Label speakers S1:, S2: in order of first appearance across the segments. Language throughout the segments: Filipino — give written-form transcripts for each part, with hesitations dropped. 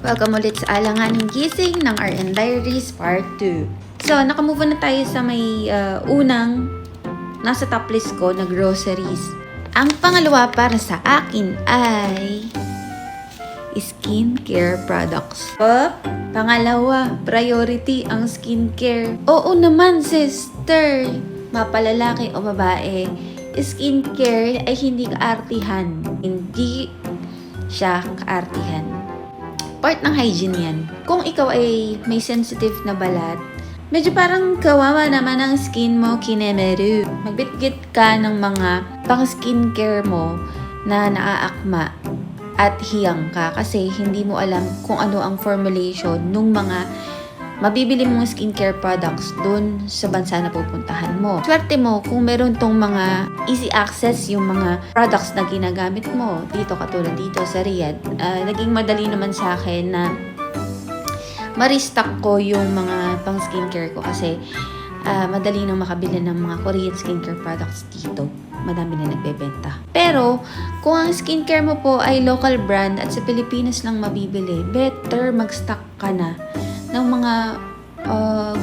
S1: Welcome ulit sa Alanganing Gising ng RN Diaries Part 2. So, nakamove on na tayo sa may unang nasa top list ko na groceries. Ang pangalawa para sa akin ay skincare products. Pangalawa, priority ang skincare. Oo naman, sister. Mapalalaki o babae, skincare ay hindi kaartihan. Hindi siya kaartihan. Part ng hygiene yan. Kung ikaw ay may sensitive na balat, medyo parang kawawa naman ang skin mo, kinemeru. Magbitgit ka ng mga pang skincare mo na naaakma at hiyang ka kasi hindi mo alam kung ano ang formulation ng mga mabibili mong skincare products dun sa bansa na pupuntahan mo. Swerte mo kung meron tong mga easy access yung mga products na ginagamit mo. Dito, katulad dito sa Riyadh, naging madali naman sa akin na ma-restock ko yung mga pang skincare ko kasi madali nang makabili ng mga Korean skincare products dito. Madami na nagbebenta. Pero, kung ang skincare mo po ay local brand at sa Pilipinas lang mabibili, better mag-stock ka na ng mga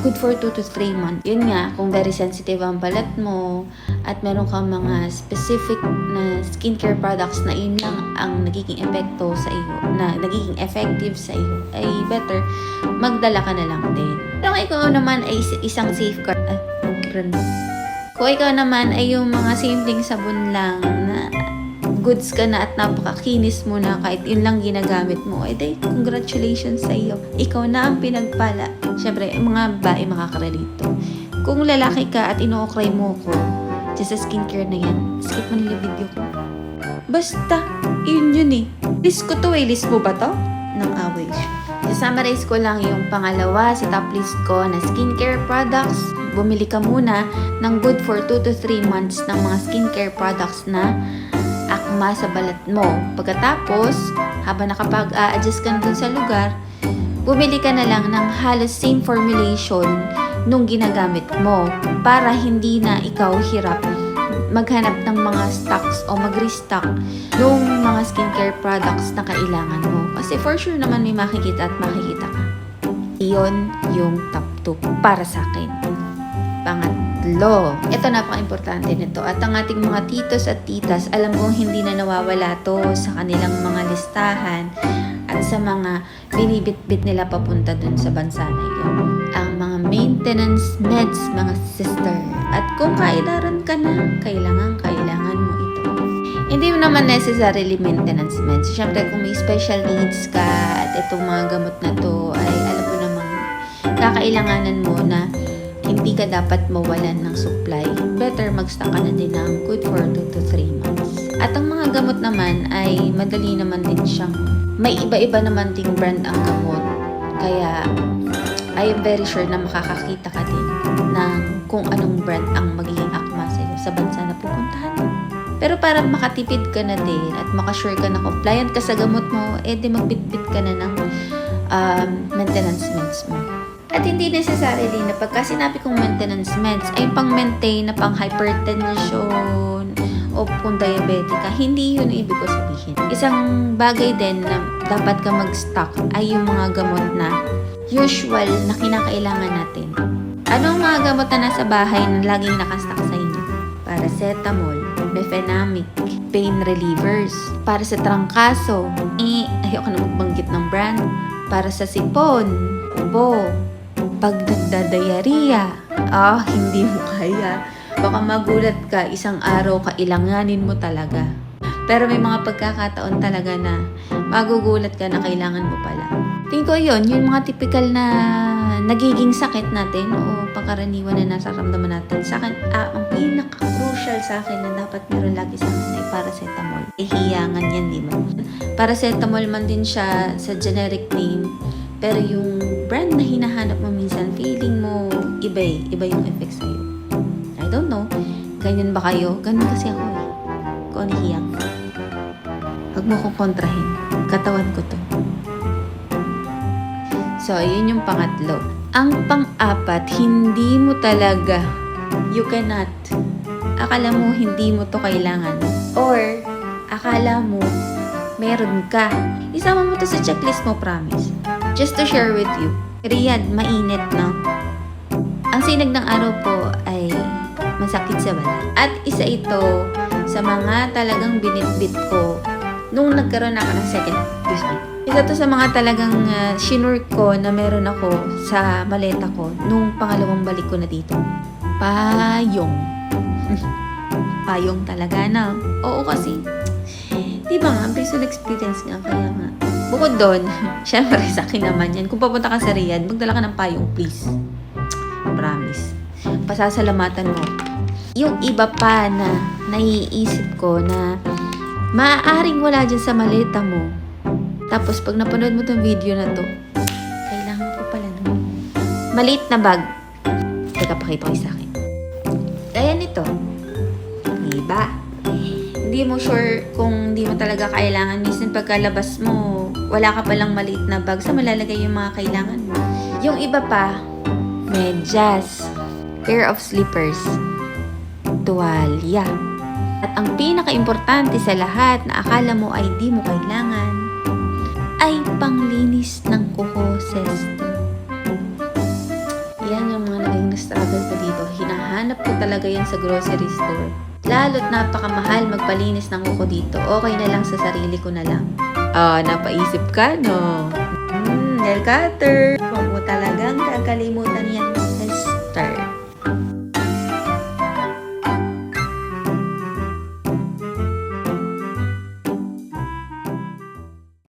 S1: good for 2 to 3 months. Yun nga, kung very sensitive ang balat mo at meron kang mga specific na skincare products na yun lang ang nagiging epekto sa iyo, na nagiging effective sa iyo, ay better magdala ka na lang din. Pero kung ikaw naman ay isang safeguard, kung ikaw naman ay yung mga simpleng sabon lang na goods ka na at napakakinis mo na kahit yun lang ginagamit mo, eh day, congratulations sa iyo. Ikaw na ang pinagpala. Siyempre, mga babae makakarelito. Kung lalaki ka at ino-okray mo ko dyan sa skincare na yan, skip mo nila video ko. Basta, yun eh. List ko to eh. List mo ba to? Nang away siya. Summarize ko lang yung pangalawa sa top list ko na skincare products. Bumili ka muna ng good for 2 to 3 months ng mga skincare products na akma sa balat mo. Pagkatapos, habang nakapag-a-adjust ka na dun sa lugar, bumili ka na lang ng halos same formulation nung ginagamit mo para hindi na ikaw hirap maghanap ng mga stocks o mag-restock nung mga skincare products na kailangan mo. Kasi for sure naman may makikita at makikita ka. Iyon yung top 2 para sa akin. Pangatlo, ito napaka-importante nito at ang ating mga titos at titas, alam kong hindi na nawawala to sa kanilang mga listahan at sa mga binibit-bit nila papunta dun sa bansa na yun. Ang mga maintenance meds, mga sister. At kung kailaran ka na, kailangan mo ito. Hindi mo naman necessarily maintenance meds. Siyempre, kung may special needs ka at itong mga gamot na to ay alam mo namang kakailanganan mo na hindi ka dapat mawalan ng supply. Better mag-stock ka na din ng good for 2 to 3 months. At ang mga gamot naman ay madali naman din siyang may iba-iba naman ding brand ang gamot. Kaya I am very sure na makakakita ka din ng kung anong brand ang magiging akma sa iyo sa bansa na pupuntahan mo. Pero para makatipid ka na din at makasure ka na compliant ka sa gamot mo, eh di magbitbit ka na ng maintenance meds mo. At hindi necessarily na pagka sinabi kong maintenance meds ay pang-maintain na pang hypertension o kung diabetic ka, hindi yun ibig ko sabihin. Isang bagay din na dapat ka mag-stock ay yung mga gamot na usual na kinakailangan natin. Anong mga gamot na nasa bahay na laging nakastock sa inyo? Paracetamol, Mefenamic, pain relievers, para sa trangkaso, ayoko na magbanggit ng brand, para sa sipon, ubo, pag nagdadayariya, hindi mo kaya. Baka magulat ka, isang araw kailanganin mo talaga. Pero may mga pagkakataon talaga na magugulat ka na kailangan mo pala. Tingin ko yun, yung mga typical na nagiging sakit natin o pangkaraniwan na nasa ramdaman natin. Sa akin, ang pinaka-crucial sa akin na dapat meron lagi sa akin ay paracetamol. Hiyangan yan, di ba? Paracetamol man din siya sa generic name. Pero yung brand na hinahanap mo minsan, feeling mo iba yung effect sa'yo. I don't know. Ganyan ba kayo? Ganun kasi ako eh. Kung hiyang. Huwag mo kong kontrahin. Katawan ko to. So, yun yung pangatlo. Ang pang-apat, hindi mo talaga. You cannot. Akala mo hindi mo to kailangan. Or, akala mo meron ka. Isama mo to sa checklist mo, promise. Just to share with you. Riyadh, mainit, no? Ang sinag ng araw po ay masakit sa balat. At isa ito sa mga talagang binitbit ko nung nagkaroon ako ng Isa to sa mga talagang shinure ko na meron ako sa maleta ko nung pangalawang balik ko na dito. Payong. Payong talaga na. Oo kasi. Diba nga, based on experience nga, kaya nga. Bukod doon, syempre sa akin naman yan. Kung papunta ka sa Riyadh, magdala ka ng payong, please. Promise. Pasasalamatan mo. Yung iba pa na naiisip ko na maaaring wala dyan sa maleta mo. Tapos pag napanood mo tong video na to, kailangan ko pala no. Maliit na bag. Teka, pakita ko sa akin. Kaya nito. Diba? Hindi mo sure kung hindi mo talaga kailangan. Minsan pagkalabas mo, wala ka palang maliit na bag. Sa malalagay yung mga kailangan mo. Yung iba pa, medyas, pair of slippers, tuwalya. At ang pinaka-importante sa lahat na akala mo ay di mo kailangan, ay panglinis ng kuko, sister. Yan yung mga naging na-struggle ko dito. Hinahanap ko talaga yan sa grocery store. Lalo't napakamahal magpalinis ng kuko dito. Okay na lang sa sarili ko na lang. Napaisip ka, no? Nail cutter. Huwag mo talagang kakalimutan